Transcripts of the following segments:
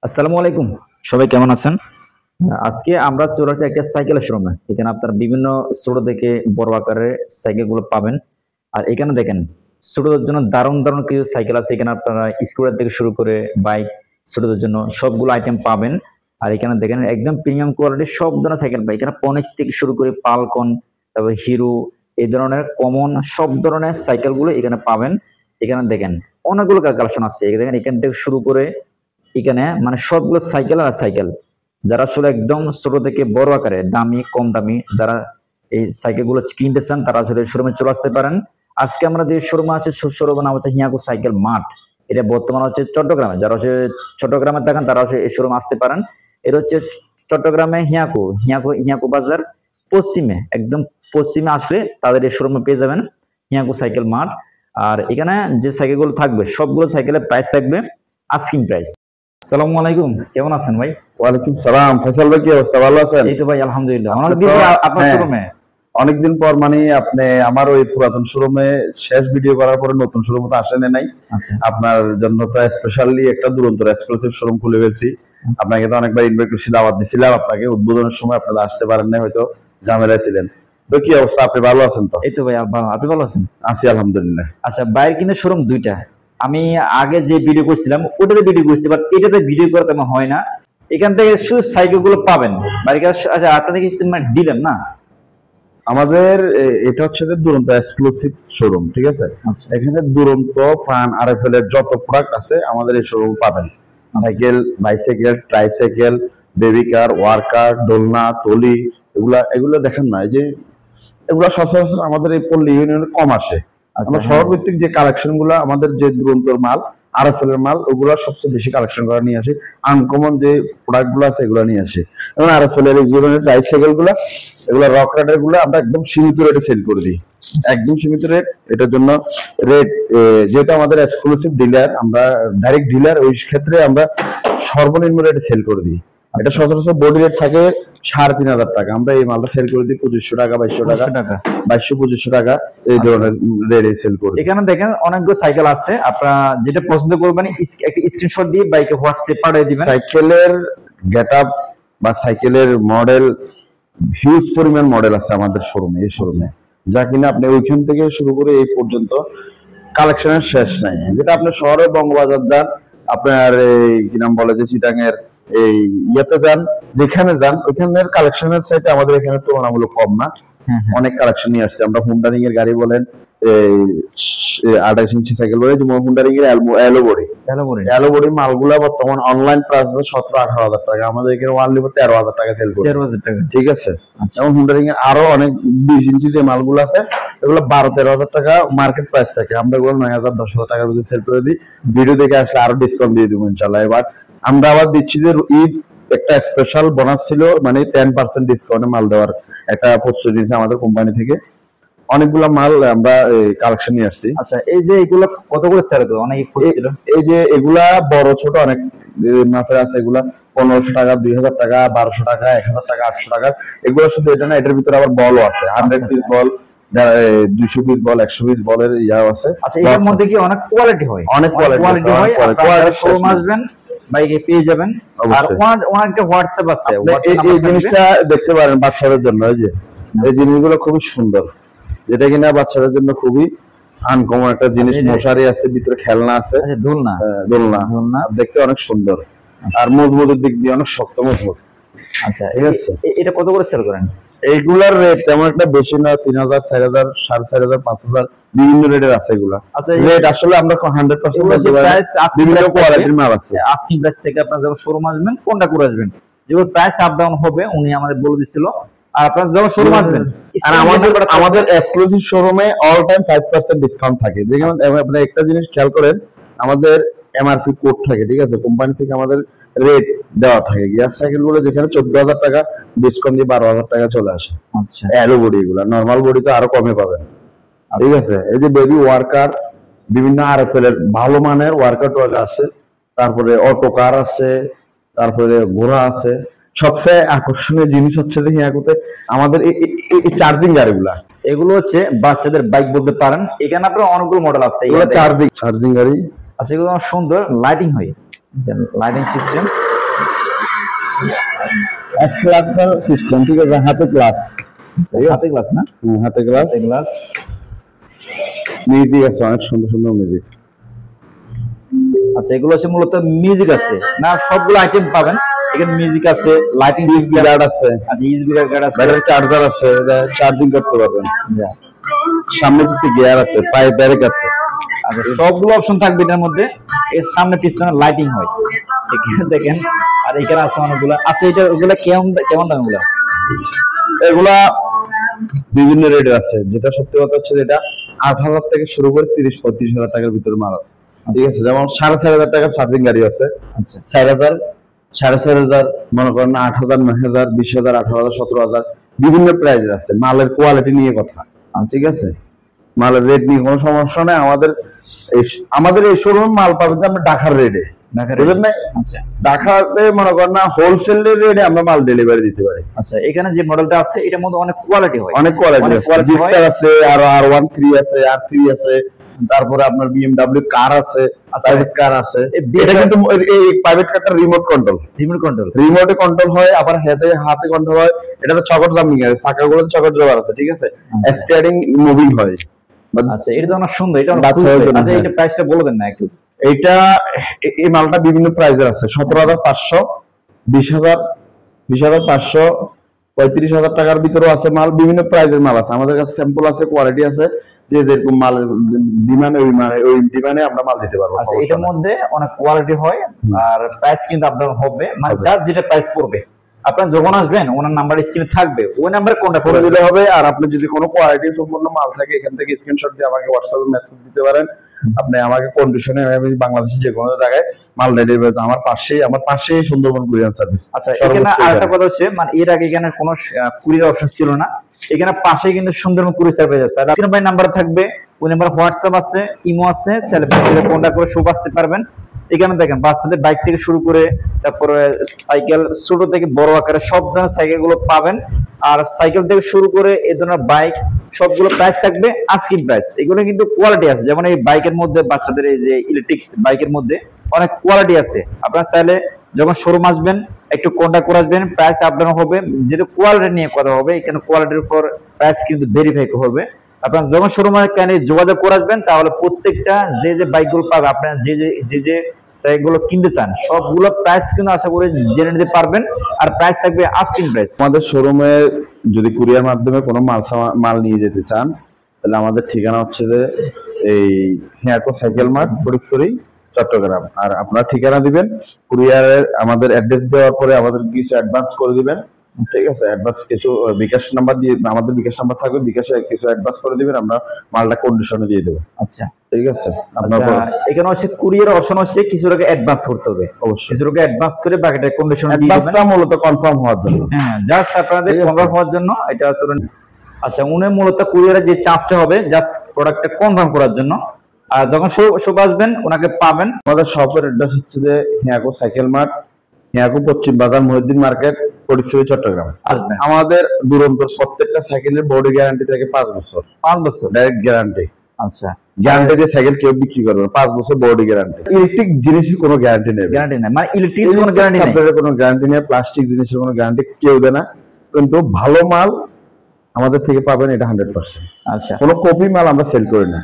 আসসালামু আলাইকুম। সবাই কেমন আছেন? আজকে আমরা চলে আসছি একটা সাইকেলের শোরুমে। এখানে আপনারা বিভিন্ন ছোট থেকে বড় আকারের সাইকেলগুলো পাবেন। আর এখানে দেখেন ছোটদের জন্য দারুণ কিছু সাইকেল আছে। এখানে আপনারা স্কুটার থেকে শুরু করে বাইক, ছোটদের জন্য সবগুলো আইটেম পাবেন। আর এখানে দেখেন একদম প্রিমিয়াম কোয়ালিটির সব ধরনের সাইকেল পাই। এখানে পনিক্স থেকে শুরু করে পালকন, তারপর হিরো এই ধরনের কমন সব ধরনের সাইকেলগুলো এখানে পাবেন। এখানে দেখেন অনেকগুলো কালেকশন আছে। দেখেন এখান থেকে শুরু করে এখানে মানে সবগুলো সাইকেল আর সাইকেল। যারা আসলে একদম ছোট থেকে বড় আকারে দামি কম দামি যারা এই সাইকেল গুলো কিনতে চান তারা আসলে শোরুমে চলে আসতে পারেন। আজকে আমরা যে শোরুমে আছে শোরুমের নাম হচ্ছে হিয়াকু সাইকেল মার্ট। এটা বর্তমানে হচ্ছে চট্টগ্রামে। যারা হচ্ছে চট্টগ্রামে থাকেন তারা হচ্ছে এই শোরুমে আসতে পারেন। এটা হচ্ছে চট্টগ্রামে হিয়াকু বাজার পশ্চিমে, একদম পশ্চিমে আসলে তাদের এই শোরুমে পেয়ে যাবেন হিয়াকু সাইকেল মার্ট। আর এখানে যে সাইকেল গুলো থাকবে সবগুলো সাইকেলের প্রাইস থাকবে আস্কিং প্রাইস। আসসালামু আলাইকুম, কেমন আছেন ভাই? ওয়ালাইকুম সালাম। ফয়সাল ভাই, কি অবস্থা? ভালো আছেন? এই তো ভাই আলহামদুলিল্লাহ। আপনি অনেকদিন তো পর আপনার হ্যাঁ, শোরুমে। অনেকদিন পর মানে আপনি আমার ওই পুরাতন শোরুমে শেষ ভিডিও করার পরে নতুন শোরুমে তো আসেন নাই। আচ্ছা আপনার জন্য তো স্পেশালি একটা দুরন্ত এক্সক্লুসিভ শোরুম খুলে ফেলছি। আচ্ছা। আপনাকে তো অনেকবার ইনভাইট করছি, দাওয়াত দিছিলাম আপনাকে উদ্বোধনের সময়, আপনারা আসতে পারেন না, হয়তো ঝামেলায় ছিলেন। তো কি অবস্থা, আপনি ভালো আছেন তো? এই তো ভাই ভালো, আপনি ভালো আছেন? আছি আলহামদুলিল্লাহ। আচ্ছা, বাইরের কিন্তু শোরুম দুইটা। আমি আগে যে ভিডিও করছিলাম ওটাতে ভিডিও করছি, বাট এটাতে ভিডিও করা তেমন হয় না। এখান থেকে শুধু সাইকেল গুলো পাবেন বাইরের কাছে। আচ্ছা, আপনাদের কি মানে দিলেন না? আমাদের এটা হচ্ছে যে দুরন্ত এক্সক্লুসিভ শোরুম, ঠিক আছে? আচ্ছা এখানে দুরন্ত প্রাণ আরএফএল এর যত প্রোডাক্ট আছে আমাদের এই শোরুম পাবেন। সাইকেল, বাইসাইকেল, ট্রাইসাইকেল, বেবি কার, ওয়ার্কার, দোলনা, তলি, এগুলা এগুলো দেখেন না, এই যে এগুলা সচরাচর আমাদের এই পল্লী ইউনিয়নে কম আসে। আচ্ছা। আমরা শহর ভিত্তিক যে কালেকশন গুলা, আমাদের যে দুরন্তর মাল, আরএফএল এর মাল, ওগুলা সবচেয়ে বেশি কালেকশন করে নিয়ে আসি। আনকমন যে প্রোডাক্ট গুলো আছে এগুলো নিয়ে আসি। এবং আরএফএল এর এই ধরনের ট্রাইসাইকেল গুলা, এগুলা রক রাইডার গুলা আমরা একদম সীমিত রেটে সেল করে দিই। একদম সীমিত রেট। এটার জন্য রেট, যেহেতু আমাদের এক্সক্লুসিভ ডিলার, আমরা ডাইরেক্ট ডিলার, ওই ক্ষেত্রে আমরা সর্বনিম্ন রেটে সেল করে দিই। এটা সচরাচর বডি রেট থাকে 3,500 টাকা, আমরা এই মালটা সেল করে দিই 2500 টাকা, 2200 টাকা, 2200-2500 টাকা, এই ধরনের রেটে সেল করে দিই। এখানে দেখেন অনেকগুলো সাইকেল আছে, আপনারা যেটা পছন্দ করবেন একটা স্ক্রিনশট দিয়ে বাইকে হোয়াটসঅ্যাপ পাঠিয়ে দিবেন। সাইকেলের গেটআপ বা সাইকেলের মডেল, হিউজ পরিমাণ মডেল আছে আমাদের শোরুমে, এই শোরুমে, যা কিনা আপনি ওইখান থেকে শুরু করে এই পর্যন্ত কালেকশনের শেষ নাই। যেটা আপনি শহরে বঙ্গবাজার যান, আপনার এই কি নাম বলে যে চিটাঙের এই ইয়েতে যান, যেখানে যান ওইখানের কালেকশনের চাইতে আমাদের এখানে তুলনামূলক কম না। অনেক কালেকশন নিয়ে আসছে আমরা। হুন্ডারিং এর গাড়ি বলেন, এই 28 ইঞ্চি সাইকেল বলে, যেমন হুন্ডারিং এর অ্যালো বডি মালগুলা বর্তমান অনলাইন প্রাইস আছে 17-18 হাজার টাকা, আমাদের এখানে ওয়ানলি 13 হাজার টাকা সেল করি। 13,000 টাকা, ঠিক আছে? এবং হুন্ডারিং এর আরো অনেক 20 ইঞ্চি যে মালগুলো আছে এগুলো 12-13 হাজার টাকা মার্কেট প্রাইস থাকে, আমরা এগুলো 9,000-10,000 টাকার মধ্যে সেল করে দিই। ভিডিও দেখে আসলে আরো ডিসকাউন্ট দিয়ে দিব ইনশাল্লাহ। এবার আমরা আবার দিচ্ছি যে ঈদ একটা স্পেশাল বোনাস ছিল, মানে 10% ডিসকাউন্টে মাল দেওয়ার একটা প্রস্তুতি নিয়েছে আমাদের কোম্পানি থেকে। অনেকগুলা মাল আমরা কালেকশন নিয়ে আসছি। আচ্ছা, এই যে এগুলো কত করে সেল করে অনেকে খুঁজছিল? এই যে এগুলা বড় ছোট অনেক মাপের আছে। এগুলা 1500 টাকা, 2000 টাকা, 1200 টাকা, 1000 টাকা, 800 টাকা। এগুলো শুধু এটা না, এটার ভিতরে আবার বলও আছে, 100 পিস বল, 200 পিস বল, 100 পিস বলের ইয়াও আছে। আচ্ছা, এর মধ্যে কি অনেক কোয়ালিটি হয়? অনেক কোয়ালিটি হয়। আপনারা শোরুম আসবেন, বাইকে পেয়ে যাবেন। আর ওনারকে হোয়াটসঅ্যাপ আছে, এই জিনিসটা দেখতে পারেন বাচ্চাদের জন্য। এই যে এই জিনিসগুলো খুবই সুন্দর, যেটা কিনা বাচ্চাদের জন্য খুবই আনকমন একটা জিনিস। মশারি আছে, ভিতরে খেলনা আছে, দোলনা দোলনা দেখতে অনেক সুন্দর। আর মজবুতের দিক দিয়ে অনেক শক্ত মজবুত। আচ্ছা, ঠিক আছে। এটা কত করে সেল করেন? এইগুলার রেট তেমন একটা বেশি না, 3,000, 4,000, 4,500, 5,000, বিভিন্ন রেটের আছে এগুলা। আচ্ছা, রেট আসলে আমরা 100% বিভিন্ন কোয়ালিটির মাল আছে। আস্কিং প্রাইস থেকে আপনারা যখন শোরুম আসবেন কোনটা করে আসবেন, যেগুলো প্রাইস আপ ডাউন হবে উনি আমাদের বলে দিছিল। আর আপনারা যখন শোরুম আসবেন, আর আমাদের এক্সক্লুসিভ শোরুমে অল টাইম 5% ডিসকাউন্ট থাকে। যেমন আপনি একটা জিনিস খেয়াল করেন, আমাদের এমআরপি কোড থাকে, ঠিক আছে? কোম্পানি থেকে আমাদের রেট দেওয়া থাকে। গ্যাস সাইকেল গুলো যেখানে 14,000 টাকা, ডিসকাউন্ট দিয়ে 12,000 টাকা চলে আসে। আচ্ছা, অ্যালো বডি গুলা, নরমাল বডি তো আরো কমে পাবেন। ঠিক আছে? এই যে বেবি ওয়ার্কার, বিভিন্ন আরএফএল এর ভালো মানের ওয়ার্কার আছে, তারপরে অটো কার আছে, তারপরে ঘোড়া আছে। সবচেয়ে আকর্ষণীয় জিনিস হচ্ছে যে হিয়াকুতে আমাদের এই চার্জিং গাড়িগুলা, এগুলো হচ্ছে বাচ্চাদের বাইক বলতে পারেন। এখানে আপনার অনেকগুলো মডেল আছে, এগুলো চার্জিং গাড়ি। আচ্ছা, এগুলো সুন্দর লাইটিং হয়। লাইটিং সিস্টেম, এক্সক্লাটার সিস্টেম, ঠিক আছে, হাতে গ্লাস, হাতে গ্লাস না, হাতে গ্লাস, হাতে গ্লাস। মিউজিক আছে, অনেক সুন্দর সুন্দর মিউজিক। আচ্ছা, এগুলো হচ্ছে মূলত মিউজিক আছে না, সবগুলো আইটেম পাবেন এখানে। মিউজিক আছে, লাইটিং সিস্টেম গার্ড আছে, আচ্ছা ইউএসবি গার্ড আছে, ব্যাটারি চার্জার আছে, চার্জিং করতে পারবেন। যা সামনে কিছু গিয়ার আছে, পাইপ ব্যারেক আছে। আচ্ছা, সবগুলো অপশন থাকবে এটার মধ্যে। এর সামনে পিছনে লাইটিং হয়, সেখানে দেখেন। আর এখানে আছে অনেকগুলো। আচ্ছা, এটা ওগুলা কেমন কেমন দাম ওগুলা? এগুলা বিভিন্ন রেটের আছে, যেটা সত্যি কথা হচ্ছে যেটা 8,000 থেকে শুরু করে 30-35,000 টাকার ভিতরে মাল আছে, ঠিক আছে। যেমন 4,500 টাকার চার্জিং গাড়ি আছে, আচ্ছা 4,000, 4,500, মনে করেন 8,000, 9,000, 20,000, 18,000, 17,000, বিভিন্ন প্রাইজের আছে। মালের কোয়ালিটি নিয়ে কথা, ঠিক আছে। মালের রেট নিয়ে কোনো সমস্যা নেই। আমাদের এই শোরুমে মাল পাবেন আমরা ঢাকার রেটে, বুঝলেন না? আচ্ছা ঢাকাতে মনে করেন না হোলসেল রেটে আমরা মাল ডেলিভারি দিতে পারি। আচ্ছা, এখানে যে মডেলটা আছে এটার মধ্যে অনেক কোয়ালিটি হয়, অনেক কোয়ালিটি অনেক আছে, quality হয়। জিক্সার আছে, আর R13 আছে, R3 আছে, তারপরে আপনার BMW কার আছে, প্রাইভেট কার আছে। এটা কিন্তু এই প্রাইভেট কারটা রিমোট কন্ট্রোল, রিমোটে কন্ট্রোল হয়, আবার হাতে হাতে কন্ট্রোল হয়। এটা তো চকট জাম্পিং আছে, চাকাগুলোতে চকট জোড়া আছে, ঠিক আছে। স্টিয়ারিং মুভিং হয়। আচ্ছা, এটা তো অনেক সুন্দর, এটা অনেক বাচ্চা সুন্দর। হয়ে আচ্ছা, যাবে। এটা প্রাইসটা বলে দেন না একটু। এইটা এই মালটা বিভিন্ন প্রাইজের আছে, 17,500, 20,000, 20,500, 35,000 টাকার ভিতরেও আছে মাল। বিভিন্ন প্রাইজের মাল আছে আমাদের কাছে, স্যাম্পল আছে, কোয়ালিটি আছে। যে যেরকম মালের ডিমান্ড, ওই ডিমান্ডে আমরা মাল দিতে পারবো। আচ্ছা, এটার মধ্যে অনেক কোয়ালিটি হয়, আর প্রাইস কিন্তু আপনার হবে, মানে যার যেটা প্রাইস পড়বে। আপনার যখন আসবেন ওনার নাম্বার স্ক্রিনে থাকবে, ওই নাম্বারে কন্টাক্ট করে করে দিলে হবে। আর আপনি যদি কোনো কোয়ালিটি সম্পূর্ণ মাল থাকে, এখান থেকে স্ক্রিনশট দিয়ে আমাকে হোয়াটসঅ্যাপে মেসেজ দিতে পারেন। আপনি আমাকে কন্ডিশনে, আমি বাংলাদেশের যে কোনো জায়গায় মাল ডেলিভারি, আমার পাশেই সুন্দরবন কুরিয়ার সার্ভিস। আচ্ছা, এখানে আরেকটা কথা হচ্ছে, মানে এর আগে এখানে কোনো কুরিয়ার অপশন ছিল না, এখানে পাশে কিন্তু সুন্দরবন কুরিয়ার সার্ভিস আছে। আর আপনার নাম্বার থাকবে, ওই নাম্বার হোয়াটসঅ্যাপ আছে, ইমো আছে, সেলফি কন্টাক্ট করে সব আসতে পারবেন। এখানে দেখেন বাচ্চাদের বাইক থেকে শুরু করে তারপরে সাইকেল, ছোট থেকে বড় আকারে সব ধরনের সাইকেল গুলো পাবেন। আর সাইকেল থেকে শুরু করে এই ধরনের বাইক সবগুলো প্রাইস থাকবে আস্কিং প্রাইস। এগুলো কিন্তু কোয়ালিটি আছে, যেমন এই বাইকের মধ্যে বাচ্চাদের এই যে ইলেকট্রিক্স বাইকের মধ্যে অনেক কোয়ালিটি আছে। আপনারা চাইলে যখন শোরুম আসবেন একটু কন্টাক্ট করে আসবেন, প্রাইস আপডাউন হবে, যেটা কোয়ালিটি নিয়ে কথা হবে। এখানে কোয়ালিটির উপর প্রাইস কিন্তু ভেরিফাই হবে। আপনার যখন শোরুমে কেন যোগাযোগ করে আসবেন, তাহলে প্রত্যেকটা যে যে বাইকগুলো পাবে, আপনার যে সাইকেলগুলো কিনতে চান সবগুলো প্রাইস কিন্তু আশা করি জেনে নিতে পারবেন। আর প্রাইস থাকবে আস্কিং প্রাইস। আমাদের শোরুমে যদি কুরিয়ার মাধ্যমে কোনো মাল নিয়ে যেতে চান, তাহলে আমাদের ঠিকানা হচ্ছে যে এই হিয়াকো সাইকেল মার্ট, ফটিকছড়ি, চট্টগ্রাম। আর আপনারা ঠিকানা দিবেন, কুরিয়ারের আমাদের অ্যাড্রেস দেওয়ার পরে আমাদের কিছু অ্যাডভান্স করে দিবেন, ঠিক আছে। অ্যাডভান্স কিছু বিকাশ নাম্বার দিয়ে, আমাদের বিকাশ নাম্বার থাকবে, বিকাশে কিছু অ্যাডভান্স করে দিবেন, আমরা মালটা কন্ডিশনে দিয়ে দেবো। আচ্ছা ঠিক আছে। আচ্ছা, এখানে হচ্ছে কুরিয়ার অপশন হচ্ছে কিছু টাকা অ্যাডভান্স করতে হবে, অবশ্যই কিছু টাকা অ্যাডভান্স করে বাকিটা কন্ডিশনে দিয়ে দিবেন। অ্যাডভান্সটা মূলত কনফার্ম হওয়ার জন্য, হ্যাঁ, জাস্ট আপনাদের কনফার্ম হওয়ার জন্য এটা আসলে। আচ্ছা, উনি মূলত কুরিয়ারে যে চার্জটা হবে জাস্ট প্রোডাক্টটা কনফার্ম করার জন্য। আর যখন সব আসবেন ওনাকে পাবেন। আমাদের শপের অ্যাড্রেস হচ্ছে যে হিয়াকো সাইকেল মার্ট, হিয়াকো পশ্চিম বাজার, মহিউদ্দিন মার্কেট, ফটিকছড়ি, চট্টগ্রাম। আসবেন। আমাদের দুরন্ত প্রত্যেকটা সাইকেলের বডি গ্যারান্টি থাকে 5 বছর, 5 বছর ডাইরেক্ট গ্যারান্টি। আচ্ছা, গ্যারান্টি দিয়ে সাইকেল কেউ বিক্রি করবে না, 5 বছর বডি গ্যারান্টি। ইলেকট্রিক জিনিসের কোনো গ্যারান্টি নেই, মানে ইলেকট্রিক কোনো গ্যারান্টি নেই, কোনো গ্যারান্টি নেই। প্লাস্টিক জিনিসের কোনো গ্যারান্টি কেউ দেয় না, কিন্তু ভালো মাল আমাদের থেকে পাবেন, এটা 100%। আচ্ছা, কোনো কপি মাল আমরা সেল করি না।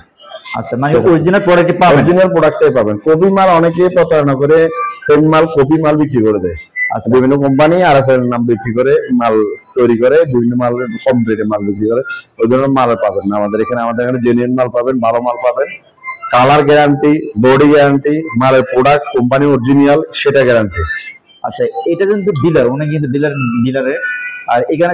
আচ্ছা, মানে অরিজিনাল প্রোডাক্টই পাবেন, অরিজিনাল প্রোডাক্টই পাবেন। কপি মাল অনেকেই প্রতারণা করে সেম মাল কপি মাল বিক্রি করে দেয়। আচ্ছা, বিভিন্ন কোম্পানি আরএফএল নাম বিক্রি করে মাল তৈরি করে, বিভিন্ন মালের কম রেটে মাল বিক্রি করে, ওই ধরনের মাল পাবেন না আমাদের এখানে। আমাদের এখানে জেনুইন মাল পাবেন, ভালো মাল পাবেন, কালার গ্যারান্টি, বডি গ্যারান্টি, মালের প্রোডাক্ট কোম্পানি অরিজিনাল সেটা গ্যারান্টি। আচ্ছা, এটা কিন্তু ডিলার, উনি কিন্তু ডিলারের। আর এখানে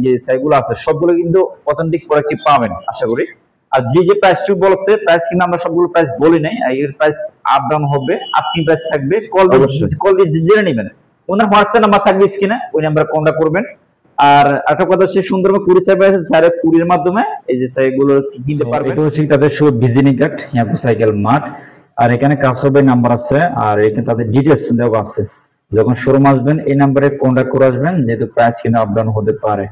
যে সাইগুলো আছে সবগুলো কিন্তু অথেন্টিক প্রোডাক্টই পাবেন আশা করি। আর যে প্রাইসটুকু বলছে, প্রাইস কিন্তু আমরা সবগুলো প্রাইস বলি নাই, এর প্রাইস আপ ডাউন হবে, আস্কিং প্রাইস থাকবে। কল দিয়ে জেনে নেবেন। ওনার হোয়াটসঅ্যাপ নাম্বার থাকবে স্ক্রিনে, ওই নাম্বারে কন্টাক্ট করবেন। আর একটা কথা হচ্ছে, সুন্দরবন কুরিয়ার সার্ভিস আছে, স্যার কুরিয়ার মাধ্যমে এই যে সাইকেলগুলো কিনতে পারবেন। এটা হচ্ছে তাদের সব ভিজিটিং কার্ড, হিয়াকো সাইকেল মার্ট। আর এখানে কাস্টমার নাম্বার আছে, আর এখানে তাদের ডিটেইলস দেওয়া আছে। যখন শোরুম আসবেন এই নাম্বারে কন্টাক্ট করে আসবেন, যেহেতু প্রাইস কিন্তু আপ ডাউন হতে পারে।